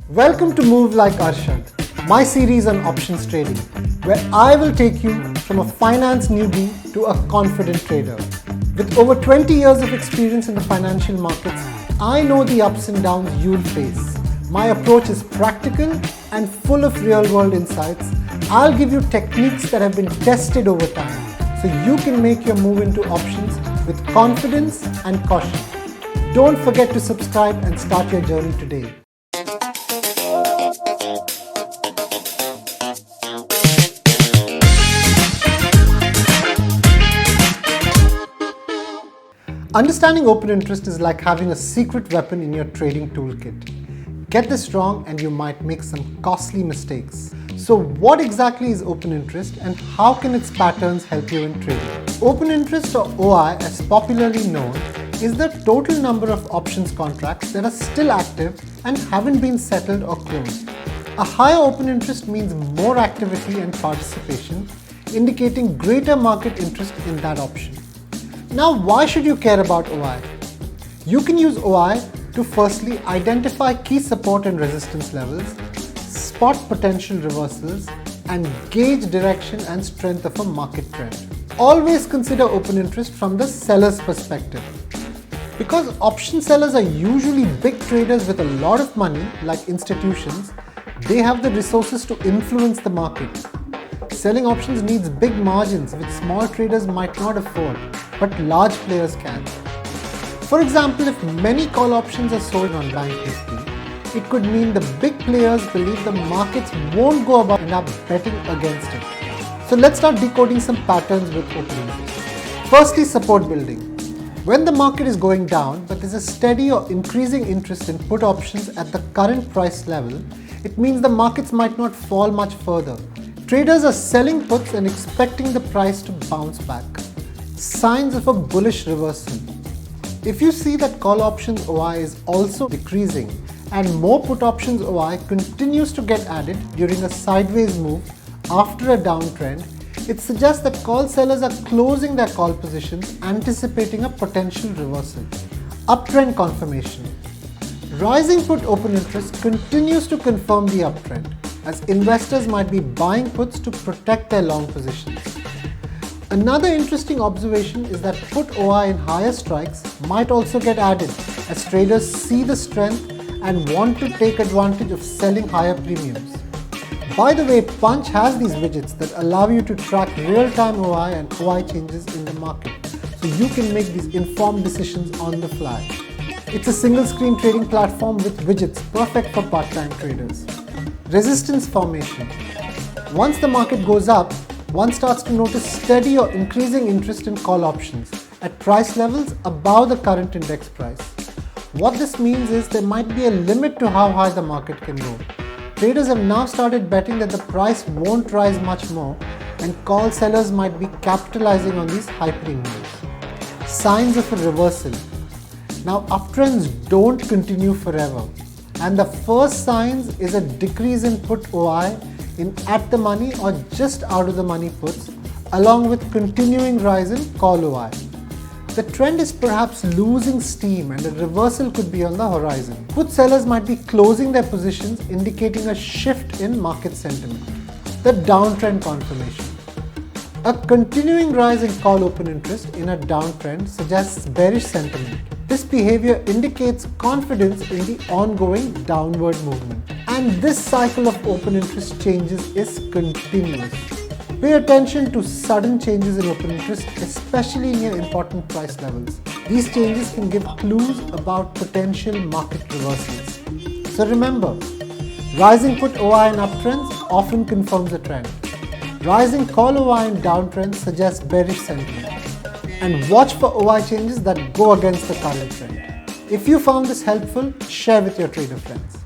Welcome to Move Like Arshad, my series on options trading, where I will take you from a finance newbie to a confident trader. With over 20 years of experience in the financial markets, I know the ups and downs you'll face. My approach is practical and full of real-world insights. I'll give you techniques that have been tested over time, so you can make your move into options with confidence and caution. Don't forget to subscribe and start your journey today. Understanding open interest is like having a secret weapon in your trading toolkit. Get this wrong and you might make some costly mistakes. So what exactly is open interest and how can its patterns help you in trading? Open interest, or OI as popularly known, is the total number of options contracts that are still active and haven't been settled or closed. A higher open interest means more activity and participation, indicating greater market interest in that option. Now, why should you care about OI? You can use OI to firstly identify key support and resistance levels, spot potential reversals, and gauge direction and strength of a market trend. Always consider open interest from the seller's perspective. Because option sellers are usually big traders with a lot of money, like institutions, they have the resources to influence the market. Selling options needs big margins which small traders might not afford, but large players can. For example, if many call options are sold on Bank Nifty, it could mean the big players believe the markets won't go above and are betting against it. So let's start decoding some patterns with open interest. Firstly, support building. When the market is going down, but there's a steady or increasing interest in put options at the current price level, it means the markets might not fall much further. Traders are selling puts and expecting the price to bounce back. Signs of a bullish reversal. If you see that call options OI is also decreasing and more put options OI continues to get added during a sideways move after a downtrend, it suggests that call sellers are closing their call positions, anticipating a potential reversal. Uptrend confirmation. Rising put open interest continues to confirm the uptrend, as investors might be buying puts to protect their long positions. Another interesting observation is that put OI in higher strikes might also get added, as traders see the strength and want to take advantage of selling higher premiums. By the way, Punch has these widgets that allow you to track real-time OI and OI changes in the market, so you can make these informed decisions on the fly. It's a single-screen trading platform with widgets perfect for part-time traders. Resistance formation. Once the market goes up, one starts to notice steady or increasing interest in call options at price levels above the current index price. What this means is there might be a limit to how high the market can go. Traders have now started betting that the price won't rise much more, and call sellers might be capitalizing on these high premiums. Signs of a reversal. Now, uptrends don't continue forever, and the first signs is a decrease in put OI in at the money or just out of the money puts, along with continuing rise in call OI. The trend is perhaps losing steam and a reversal could be on the horizon. Put sellers might be closing their positions, indicating a shift in market sentiment. The downtrend confirmation. A continuing rise in call open interest in a downtrend suggests bearish sentiment. This behavior indicates confidence in the ongoing downward movement. And this cycle of open interest changes is continuous. Pay attention to sudden changes in open interest, especially near important price levels. These changes can give clues about potential market reversals. So remember, rising put OI in uptrends often confirms a trend. Rising call OI in downtrends suggests bearish sentiment. And watch for OI changes that go against the current trend. If you found this helpful, share with your trader friends.